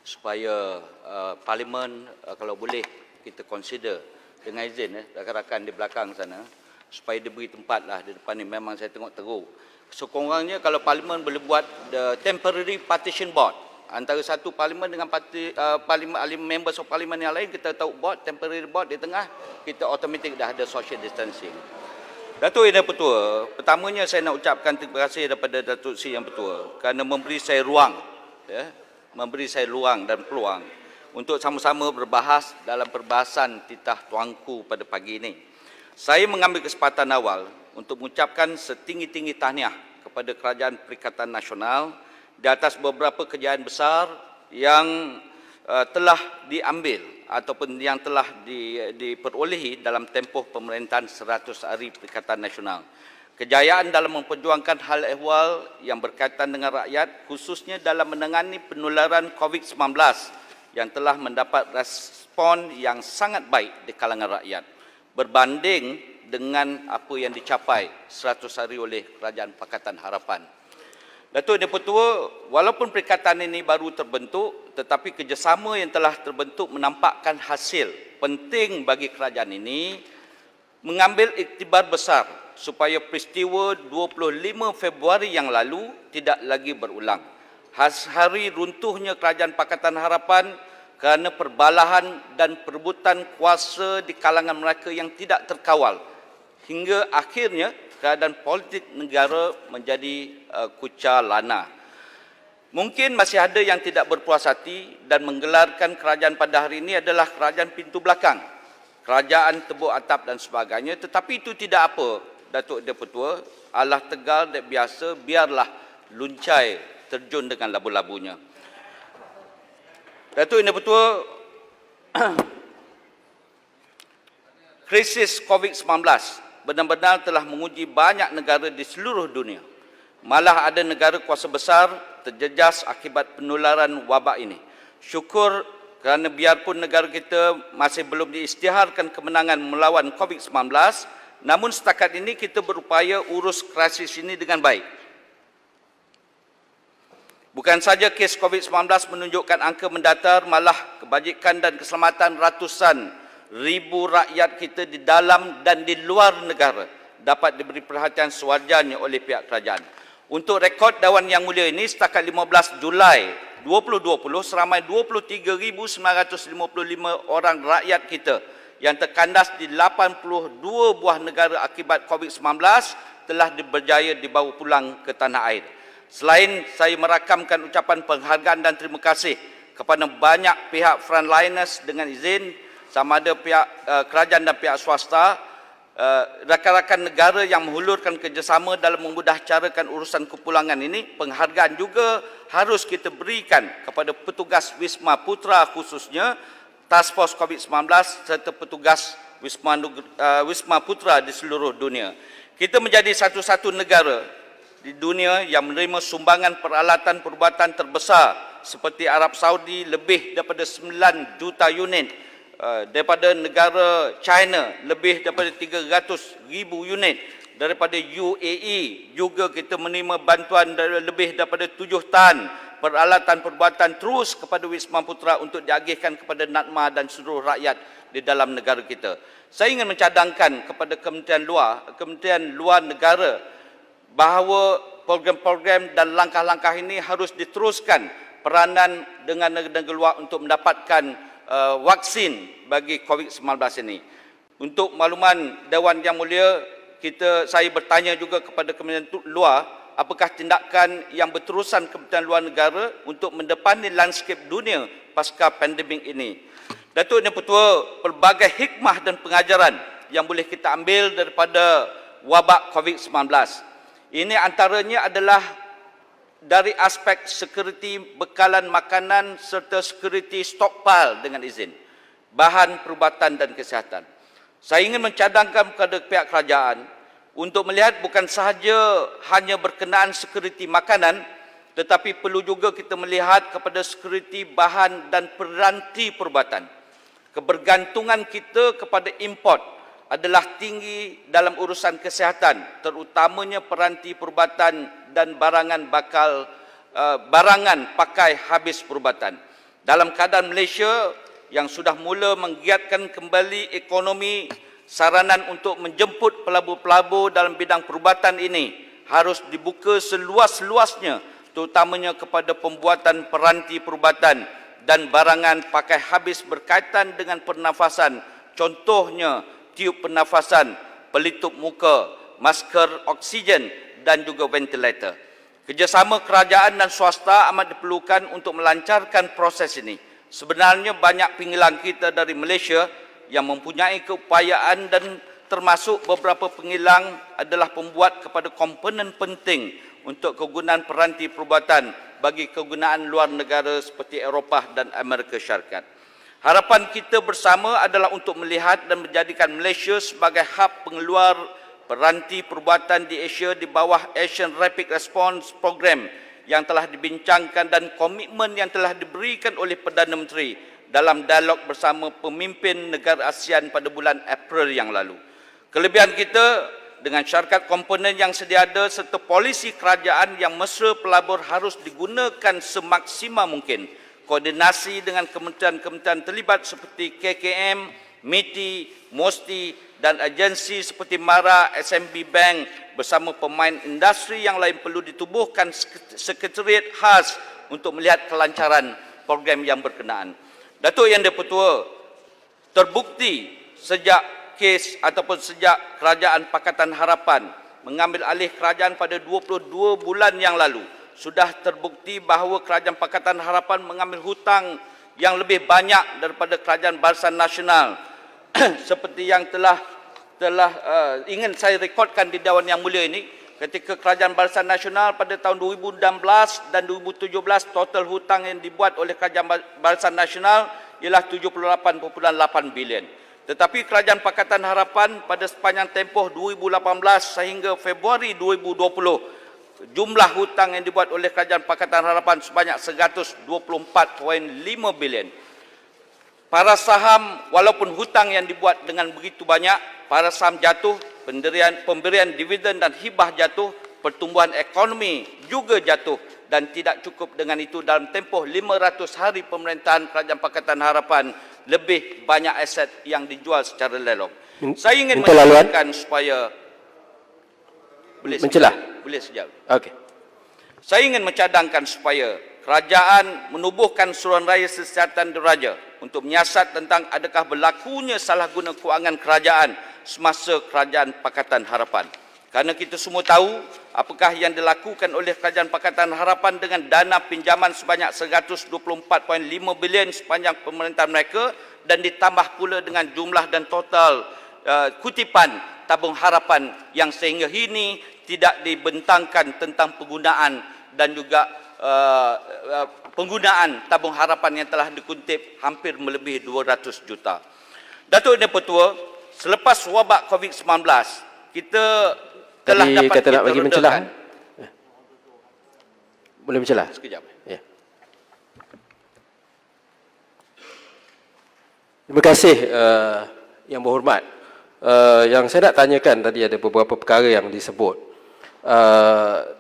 supaya Parlimen kalau boleh kita consider dengan izin rakan-rakan di belakang sana supaya diberi tempatlah di depan ni. Memang saya tengok teruk. Sekurang-kurangnya kalau Parlimen boleh buat the temporary partition board antara satu Parlimen dengan members of Parlimen yang lain, kita tahu board, temporary board di tengah, kita automatic dah ada social distancing. Datuk Yang Pertua, pertamanya saya nak ucapkan terima kasih daripada Datuk Seri Yang Pertua kerana memberi saya ruang, memberi saya ruang dan peluang untuk sama-sama berbahas dalam perbahasan titah tuanku pada pagi ini. Saya mengambil kesempatan awal untuk mengucapkan setinggi-tinggi tahniah kepada Kerajaan Perikatan Nasional di atas beberapa kejayaan besar yang telah diambil ataupun yang telah diperolehi dalam tempoh pemerintahan 100 hari Perikatan Nasional. Kejayaan dalam memperjuangkan hal ehwal yang berkaitan dengan rakyat, khususnya dalam menangani penularan COVID-19 yang telah mendapat respon yang sangat baik di kalangan rakyat, berbanding dengan apa yang dicapai 100 hari oleh Kerajaan Pakatan Harapan. Datuk Yang Pertua, walaupun perikatan ini baru terbentuk, tetapi kerjasama yang telah terbentuk menampakkan hasil penting bagi kerajaan ini mengambil iktibar besar supaya peristiwa 25 Februari yang lalu tidak lagi berulang. Hari runtuhnya Kerajaan Pakatan Harapan kerana perbalahan dan perebutan kuasa di kalangan mereka yang tidak terkawal, hingga akhirnya keadaan politik negara menjadi kucar lana. Mungkin masih ada yang tidak berpuas hati dan menggelarkan kerajaan pada hari ini adalah kerajaan pintu belakang, kerajaan tebuk atap dan sebagainya. Tetapi itu tidak apa, Datuk Yang Pertua. Allah tegal dan biasa, biarlah luncai terjun dengan labu-labunya. Datuk Yang Pertua, krisis COVID-19 benar-benar telah menguji banyak negara di seluruh dunia. Malah ada negara kuasa besar terjejas akibat penularan wabak ini. Syukur kerana biarpun negara kita masih belum diisytiharkan kemenangan melawan COVID-19, namun setakat ini kita berupaya urus krisis ini dengan baik. Bukan saja kes COVID-19 menunjukkan angka mendatar, malah kebajikan dan keselamatan ratusan ribu rakyat kita di dalam dan di luar negara dapat diberi perhatian sewajarnya oleh pihak kerajaan. Untuk rekod Dewan Yang Mulia ini, setakat 15 Julai 2020, seramai 23,955 orang rakyat kita yang terkandas di 82 buah negara akibat COVID-19 telah berjaya dibawa pulang ke tanah air. Selain saya merakamkan ucapan penghargaan dan terima kasih kepada banyak pihak frontliners dengan izin, sama ada pihak kerajaan dan pihak swasta, rakan-rakan negara yang menghulurkan kerjasama dalam memudahcarakan urusan kepulangan ini, penghargaan juga harus kita berikan kepada petugas Wisma Putra khususnya, Task Force COVID-19 serta petugas Wisma Putra di seluruh dunia. Kita menjadi satu-satu negara di dunia yang menerima sumbangan peralatan perubatan terbesar seperti Arab Saudi lebih daripada 9 juta unit, daripada negara China lebih daripada 300,000 unit, daripada UAE juga kita menerima bantuan lebih daripada 7 tan peralatan perubatan terus kepada Wisma Putra untuk diagihkan kepada NADMA dan seluruh rakyat di dalam negara kita. Saya ingin mencadangkan kepada Kementerian Luar Negara bahawa program-program dan langkah-langkah ini harus diteruskan peranan dengan negara luar untuk mendapatkan vaksin bagi COVID-19 ini. Untuk makluman Dewan Yang Mulia, saya bertanya juga kepada Kementerian Luar, apakah tindakan yang berterusan Kementerian Luar Negara untuk mendepani landscape dunia pasca pandemik ini. Datuk Yang Pertua, pelbagai hikmah dan pengajaran yang boleh kita ambil daripada wabak COVID-19. Ini antaranya adalah dari aspek security bekalan makanan serta security stockpile dengan izin, bahan perubatan dan kesihatan. Saya ingin mencadangkan kepada pihak kerajaan untuk melihat bukan sahaja hanya berkenaan security makanan, tetapi perlu juga kita melihat kepada security bahan dan peranti perubatan. Kebergantungan kita kepada import adalah tinggi dalam urusan kesihatan, terutamanya peranti perubatan dan barangan pakai habis perubatan. Dalam keadaan Malaysia yang sudah mula menggiatkan kembali ekonomi, saranan untuk menjemput pelabur-pelabur dalam bidang perubatan ini harus dibuka seluas-luasnya, terutamanya kepada pembuatan peranti perubatan dan barangan pakai habis berkaitan dengan pernafasan, contohnya tiub pernafasan, pelitup muka, masker oksigen dan juga ventilator. Kerjasama kerajaan dan swasta amat diperlukan untuk melancarkan proses ini. Sebenarnya banyak pinggilan kita dari Malaysia yang mempunyai keupayaan dan termasuk beberapa pinggilan adalah pembuat kepada komponen penting untuk kegunaan peranti perubatan bagi kegunaan luar negara seperti Eropah dan Amerika Syarikat. Harapan kita bersama adalah untuk melihat dan menjadikan Malaysia sebagai hub pengeluar peranti perubatan di Asia di bawah Asian Rapid Response Program yang telah dibincangkan dan komitmen yang telah diberikan oleh Perdana Menteri dalam dialog bersama pemimpin negara ASEAN pada bulan April yang lalu. Kelebihan kita dengan syarikat komponen yang sedia ada serta polisi kerajaan yang mesra pelabur harus digunakan semaksimal mungkin. Koordinasi dengan kementerian-kementerian terlibat seperti KKM, MITI, MOSTI dan agensi seperti MARA, SMB Bank bersama pemain industri yang lain perlu ditubuhkan sekretariat khas untuk melihat kelancaran program yang berkenaan. Datuk Yang di-Pertua, terbukti sejak kes ataupun sejak Kerajaan Pakatan Harapan mengambil alih kerajaan pada 22 bulan yang lalu, sudah terbukti bahawa Kerajaan Pakatan Harapan mengambil hutang yang lebih banyak daripada Kerajaan Barisan Nasional seperti yang telah ingin saya rekodkan di Dewan Yang Mulia ini, ketika Kerajaan Barisan Nasional pada tahun 2016 dan 2017 total hutang yang dibuat oleh Kerajaan Barisan Nasional ialah 78.8 bilion. Tetapi Kerajaan Pakatan Harapan pada sepanjang tempoh 2018 sehingga Februari 2020, jumlah hutang yang dibuat oleh Kerajaan Pakatan Harapan sebanyak 124.5 bilion. Para saham, walaupun hutang yang dibuat dengan begitu banyak, para saham jatuh, pemberian dividen dan hibah jatuh, pertumbuhan ekonomi juga jatuh dan tidak cukup dengan itu dalam tempoh 500 hari pemerintahan Kerajaan Pakatan Harapan, lebih banyak aset yang dijual secara lelong. Saya ingin menyatakan supaya boleh sejauh. Okey. Saya ingin mencadangkan supaya kerajaan menubuhkan Suruhanraya Siasatan Diraja untuk menyiasat tentang adakah berlakunya salah guna kewangan kerajaan semasa Kerajaan Pakatan Harapan. Kerana kita semua tahu apakah yang dilakukan oleh Kerajaan Pakatan Harapan dengan dana pinjaman sebanyak 124.5 bilion sepanjang pemerintahan mereka dan ditambah pula dengan jumlah dan total kutipan tabung harapan yang sehingga ini tidak dibentangkan tentang penggunaan dan juga penggunaan tabung harapan yang telah dikutip hampir melebihi 200 juta. Datuk Yang di-Pertua, selepas wabak COVID-19, kita telah dapat kata nak bagi mencelah. Boleh mencelah? Sekejap. Ya. Terima kasih Yang Berhormat. Yang saya nak tanyakan tadi ada beberapa perkara yang disebut.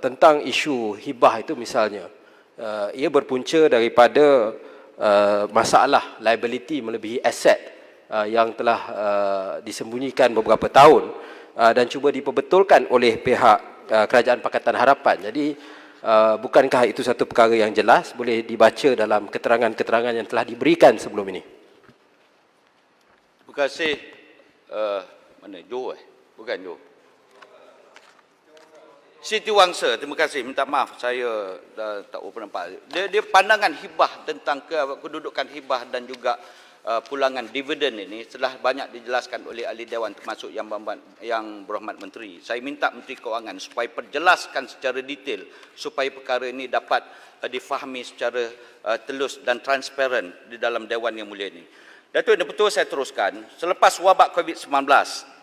Tentang isu hibah itu misalnya, ia berpunca daripada masalah liability melebihi aset yang telah disembunyikan beberapa tahun dan cuba diperbetulkan oleh pihak Kerajaan Pakatan Harapan. Jadi bukankah itu satu perkara yang jelas boleh dibaca dalam keterangan-keterangan yang telah diberikan sebelum ini? Terima kasih. Mana Joe? Bukan Joe. Siti Wangsa, terima kasih. Minta maaf saya tak nampak. Dia pandangan hibah tentang kedudukan hibah dan juga pulangan dividen ini telah banyak dijelaskan oleh ahli dewan termasuk yang berhormat menteri. Saya minta Menteri Keuangan supaya perjelaskan secara detail supaya perkara ini dapat difahami secara telus dan transparan di dalam Dewan Yang Mulia ini. Datuk Yang di-Pertua, saya teruskan. Selepas wabak COVID-19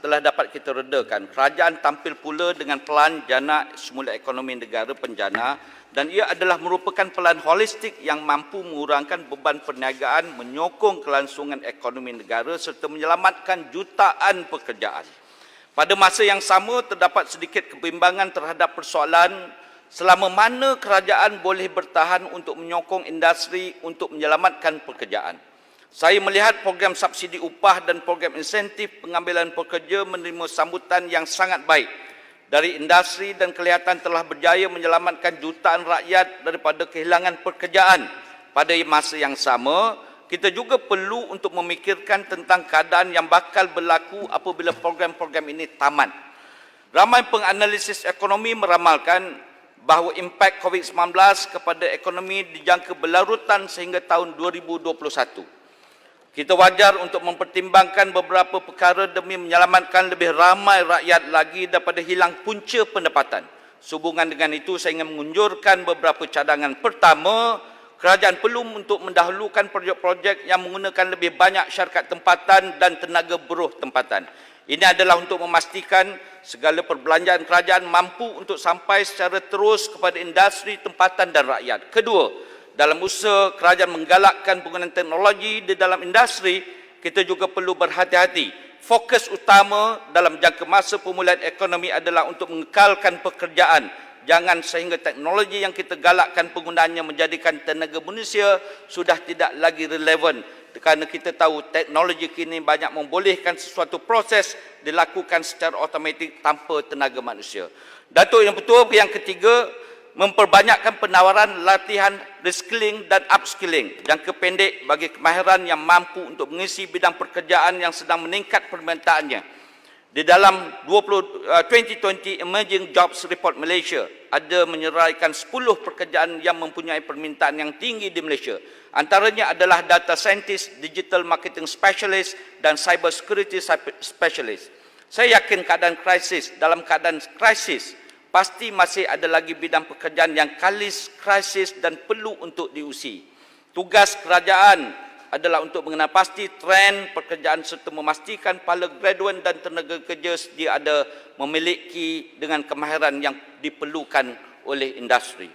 telah dapat kita redakan, kerajaan tampil pula dengan pelan jana semula ekonomi negara penjana dan ia adalah merupakan pelan holistik yang mampu mengurangkan beban perniagaan, menyokong kelangsungan ekonomi negara serta menyelamatkan jutaan pekerjaan. Pada masa yang sama terdapat sedikit kebimbangan terhadap persoalan selama mana kerajaan boleh bertahan untuk menyokong industri untuk menyelamatkan pekerjaan. Saya melihat program subsidi upah dan program insentif pengambilan pekerja menerima sambutan yang sangat baik dari industri dan kelihatan telah berjaya menyelamatkan jutaan rakyat daripada kehilangan pekerjaan. Pada masa yang sama, kita juga perlu untuk memikirkan tentang keadaan yang bakal berlaku apabila program-program ini tamat. Ramai penganalisis ekonomi meramalkan bahawa impak COVID-19 kepada ekonomi dijangka berlarutan sehingga tahun 2021. Kita wajar untuk mempertimbangkan beberapa perkara demi menyelamatkan lebih ramai rakyat lagi daripada hilang punca pendapatan. Sehubungan dengan itu, saya ingin mengunjurkan beberapa cadangan. Pertama, kerajaan perlu untuk mendahulukan projek-projek yang menggunakan lebih banyak syarikat tempatan dan tenaga buruh tempatan. Ini adalah untuk memastikan segala perbelanjaan kerajaan mampu untuk sampai secara terus kepada industri tempatan dan rakyat. Kedua, dalam usaha kerajaan menggalakkan penggunaan teknologi di dalam industri, kita juga perlu berhati-hati. Fokus utama dalam jangka masa pemulihan ekonomi adalah untuk mengekalkan pekerjaan. Jangan sehingga teknologi yang kita galakkan penggunaannya menjadikan tenaga manusia sudah tidak lagi relevan. Kerana kita tahu teknologi kini banyak membolehkan sesuatu proses dilakukan secara automatik tanpa tenaga manusia. Datuk Yang Pertua, yang ketiga, memperbanyakkan penawaran latihan reskilling dan upskilling jangka pendek bagi kemahiran yang mampu untuk mengisi bidang pekerjaan yang sedang meningkat permintaannya. Di dalam 2020 Emerging Jobs Report Malaysia ada menyeraikan 10 pekerjaan yang mempunyai permintaan yang tinggi di Malaysia. Antaranya adalah data scientist, digital marketing specialist dan cyber security specialist. Saya yakin dalam keadaan krisis pasti masih ada lagi bidang pekerjaan yang kalis krisis dan perlu untuk diusi. Tugas kerajaan adalah untuk mengenal pasti trend pekerjaan serta memastikan para graduan dan tenaga kerja sedia ada memiliki dengan kemahiran yang diperlukan oleh industri.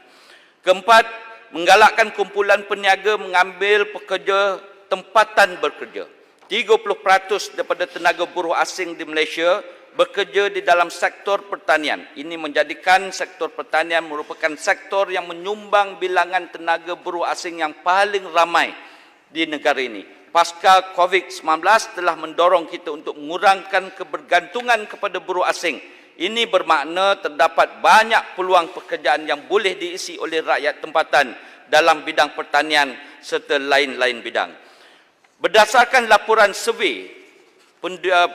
Keempat, menggalakkan kumpulan peniaga mengambil pekerja tempatan bekerja. 30% daripada tenaga buruh asing di Malaysia bekerja di dalam sektor pertanian. Ini menjadikan sektor pertanian merupakan sektor yang menyumbang bilangan tenaga buruh asing yang paling ramai di negara ini. Pasca COVID-19 telah mendorong kita untuk mengurangkan kebergantungan kepada buruh asing. Ini bermakna terdapat banyak peluang pekerjaan yang boleh diisi oleh rakyat tempatan dalam bidang pertanian serta lain-lain bidang. Berdasarkan laporan survei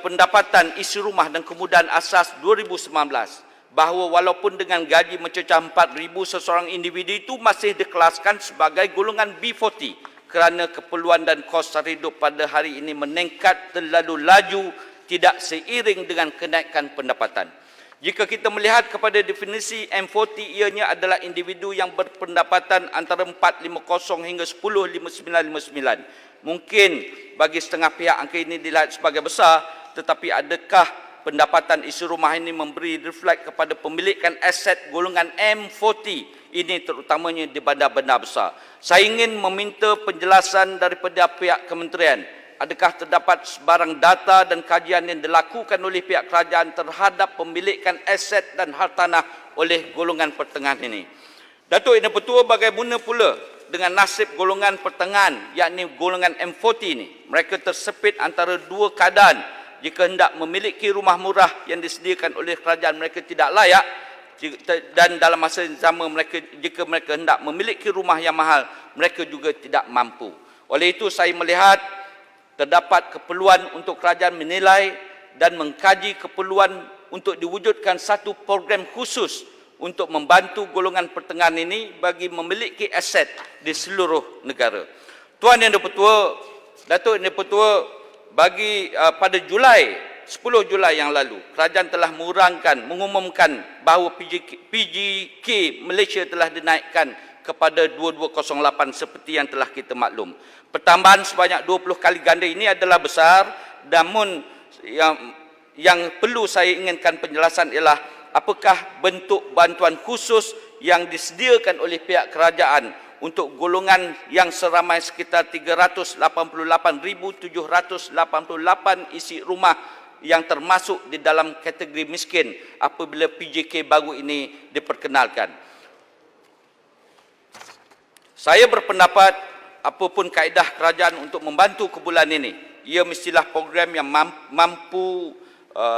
pendapatan isi rumah dan kemudahan asas 2019, bahawa walaupun dengan gaji mencecah 4,000 seseorang individu itu masih dikelaskan sebagai golongan B40 kerana keperluan dan kos sara hidup pada hari ini meningkat terlalu laju tidak seiring dengan kenaikan pendapatan. Jika kita melihat kepada definisi M40, ianya adalah individu yang berpendapatan antara 450 hingga 10,5959. Mungkin bagi setengah pihak angka ini dilihat sebagai besar, tetapi adakah pendapatan isi rumah ini memberi refleks kepada pemilikan aset golongan M40 ini terutamanya di bandar-bandar besar? Saya ingin meminta penjelasan daripada pihak kementerian. Adakah terdapat sebarang data dan kajian yang dilakukan oleh pihak kerajaan terhadap pemilikan aset dan hartanah oleh golongan pertengahan ini? Datuk Yang Pertua, bagaimana pula dengan nasib golongan pertengahan, yakni golongan M40 ini? Mereka tersepit antara dua keadaan. Jika hendak memiliki rumah murah yang disediakan oleh kerajaan, mereka tidak layak, dan dalam masa yang sama jika mereka hendak memiliki rumah yang mahal, mereka juga tidak mampu. Oleh itu saya melihat terdapat keperluan untuk kerajaan menilai dan mengkaji keperluan untuk diwujudkan satu program khusus untuk membantu golongan pertengahan ini bagi memiliki aset di seluruh negara. Tuan Yang Di-Pertua, Datuk Yang Di-Pertua, pada 10 Julai yang lalu, kerajaan telah mengumumkan bahawa PJK Malaysia telah dinaikkan kepada 2208 seperti yang telah kita maklum. Pertambahan sebanyak 20 kali ganda ini adalah besar, namun yang perlu saya inginkan penjelasan ialah apakah bentuk bantuan khusus yang disediakan oleh pihak kerajaan untuk golongan yang seramai sekitar 388,788 isi rumah yang termasuk di dalam kategori miskin apabila PJK baru ini diperkenalkan. Saya berpendapat apapun kaedah kerajaan untuk membantu kumpulan ini, ia mestilah program yang mampu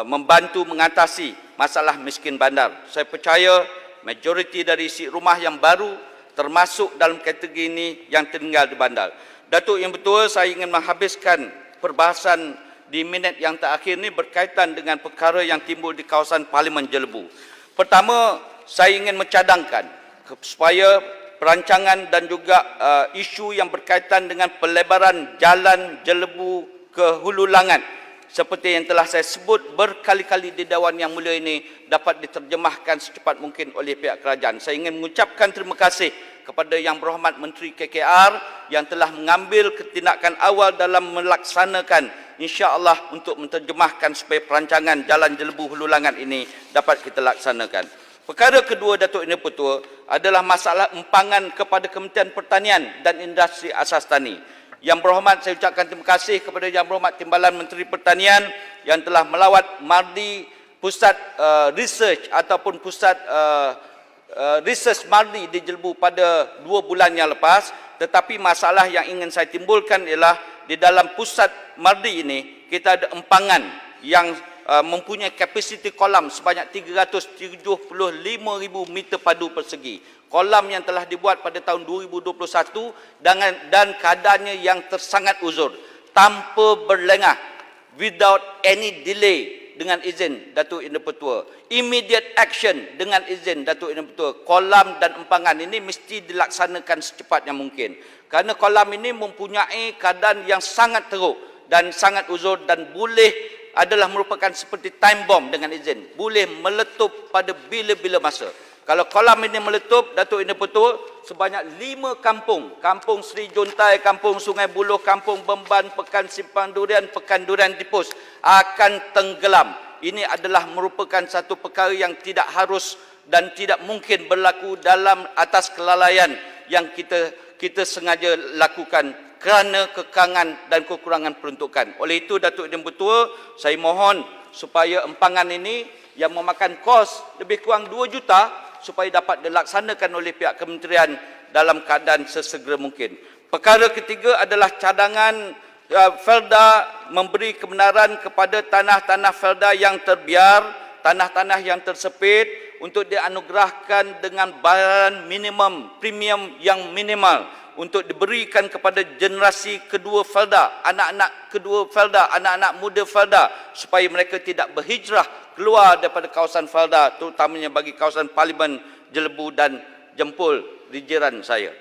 membantu mengatasi masalah miskin bandar. Saya percaya majoriti dari isi rumah yang baru termasuk dalam kategori ini yang tinggal di bandar. Datuk Yang Bertuah, saya ingin menghabiskan perbahasan di minit yang terakhir ini berkaitan dengan perkara yang timbul di kawasan Parlimen Jelebu. Pertama, saya ingin mencadangkan supaya perancangan dan juga isu yang berkaitan dengan pelebaran jalan Jelebu ke Hulu Langat seperti yang telah saya sebut berkali-kali di Dewan Yang Mulia ini dapat diterjemahkan secepat mungkin oleh pihak kerajaan. Saya ingin mengucapkan terima kasih kepada Yang Berhormat Menteri KKR yang telah mengambil tindakan awal dalam melaksanakan insya-Allah untuk menterjemahkan supaya perancangan jalan Jelebu Hulu Langat ini dapat kita laksanakan. Perkara kedua, Datuk Yang Bertuah, adalah masalah empangan kepada Kementerian Pertanian dan Industri Asas Tani. Yang Berhormat, saya ucapkan terima kasih kepada Yang Berhormat Timbalan Menteri Pertanian yang telah melawat Mardi Pusat Research ataupun Pusat Research Mardi di Jelebu pada 2 bulan yang lepas. Tetapi masalah yang ingin saya timbulkan ialah di dalam pusat Mardi ini kita ada empangan yang mempunyai kapasiti kolam sebanyak 375,000 meter padu persegi. Kolam yang telah dibuat pada tahun 2021 dan keadaannya yang tersangat uzur, tanpa berlengah, without any delay, dengan izin Datuk Yang Bertuah. Immediate action dengan izin Datuk Yang Bertuah. Kolam dan empangan ini mesti dilaksanakan secepatnya mungkin. Kerana kolam ini mempunyai keadaan yang sangat teruk dan sangat uzur dan adalah merupakan seperti time bomb dengan izin. Boleh meletup pada bila-bila masa. Kalau kolam ini meletup, Datuk Yang Bertuah, sebanyak 5 kampung, Kampung Seri Juntai, Kampung Sungai Buloh, Kampung Bemban, Pekan Simpang Durian, Pekan Durian Dipus akan tenggelam. Ini adalah merupakan satu perkara yang tidak harus dan tidak mungkin berlaku dalam atas kelalaian yang kita sengaja lakukan kerana kekangan dan kekurangan peruntukan. Oleh itu, Datuk Yang Bertuah, saya mohon supaya empangan ini yang memakan kos lebih kurang 2 juta supaya dapat dilaksanakan oleh pihak kementerian dalam keadaan sesegera mungkin. Perkara ketiga adalah cadangan Felda memberi kebenaran kepada tanah-tanah Felda yang terbiar, tanah-tanah yang tersepit untuk dianugerahkan dengan bayaran minimum, premium yang minimal untuk diberikan kepada generasi kedua Felda, anak-anak kedua Felda, anak-anak muda Felda supaya mereka tidak berhijrah keluar daripada kawasan Felda, terutamanya bagi kawasan Parlimen Jelebu dan Jempol di jiran saya.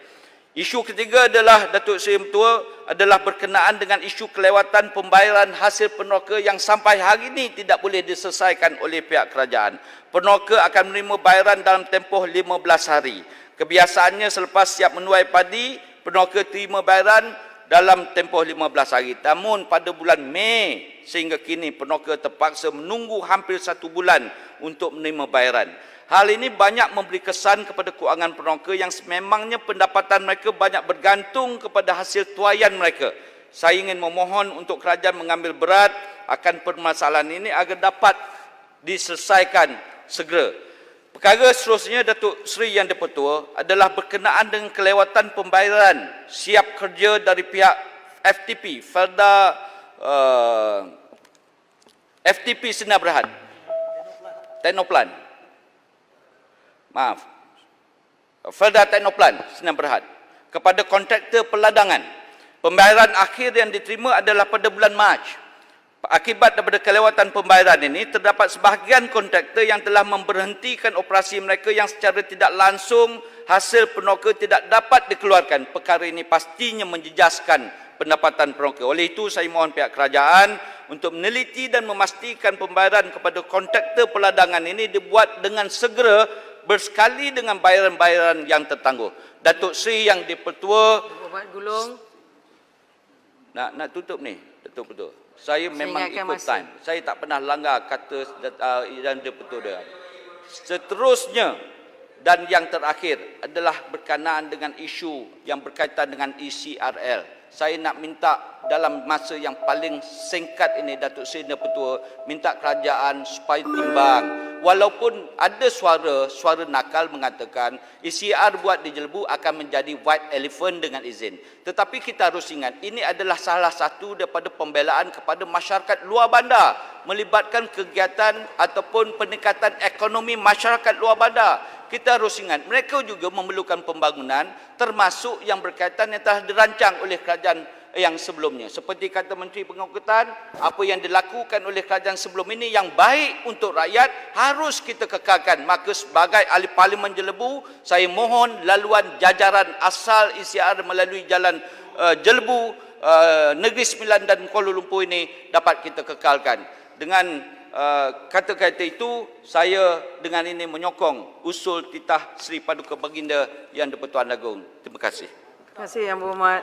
Isu ketiga adalah Datuk Seri Yang Bertuah adalah berkenaan dengan isu kelewatan pembayaran hasil peneroka yang sampai hari ini tidak boleh diselesaikan oleh pihak kerajaan. Peneroka akan menerima bayaran dalam tempoh 15 hari. Kebiasaannya selepas siap menuai padi, peneroka terima bayaran dalam tempoh 15 hari. Namun pada bulan Mei sehingga kini peneroka terpaksa menunggu hampir 1 bulan untuk menerima bayaran. Hal ini banyak memberi kesan kepada kewangan peneroka yang sememangnya pendapatan mereka banyak bergantung kepada hasil tuaian mereka. Saya ingin memohon untuk kerajaan mengambil berat akan permasalahan ini agar dapat diselesaikan segera. Perkara seterusnya, Datuk Seri Yang Bertuah, adalah berkenaan dengan kelewatan pembayaran siap kerja dari pihak FTP, Felda FTP Sinar Berhad, Teknoplan. Maaf. Felda Teknoplan Sinar Berhad kepada kontraktor peladangan. Pembayaran akhir yang diterima adalah pada bulan Mac. Akibat daripada kelewatan pembayaran ini, terdapat sebahagian kontraktor yang telah memberhentikan operasi mereka yang secara tidak langsung hasil peneroka tidak dapat dikeluarkan. Perkara ini pastinya menjejaskan pendapatan peneroka. Oleh itu, saya mohon pihak kerajaan untuk meneliti dan memastikan pembayaran kepada kontraktor peladangan ini dibuat dengan segera bersekali dengan bayaran-bayaran yang tertangguh. Datuk Seri Yang Bertuah, nak tutup ni, Datuk Bertuah. Saya memang ikut time. Saya tak pernah langgar kata Yang Bertuah dia. Seterusnya dan yang terakhir adalah berkenaan dengan isu yang berkaitan dengan ECRL. Saya nak minta dalam masa yang paling singkat ini Datuk Seri dan Petua minta kerajaan supaya timbang. Walaupun ada suara nakal mengatakan ECR buat di Jelebu akan menjadi white elephant dengan izin. Tetapi kita harus ingat, ini adalah salah satu daripada pembelaan kepada masyarakat luar bandar, melibatkan kegiatan ataupun peningkatan ekonomi masyarakat luar bandar. Kita harus ingat, mereka juga memerlukan pembangunan termasuk yang berkaitan yang telah dirancang oleh kerajaan yang sebelumnya. Seperti kata Menteri Pengangkutan, apa yang dilakukan oleh kerajaan sebelum ini yang baik untuk rakyat harus kita kekalkan. Maka sebagai ahli Parlimen Jelebu, saya mohon laluan jajaran asal ECR melalui jalan Jelebu, Negeri Sembilan dan Kuala Lumpur ini dapat kita kekalkan. Dengan kata-kata itu, saya dengan ini menyokong usul titah Seri Paduka Baginda Yang di-Pertuan Agong. Terima kasih. Terima kasih Yang Berhormat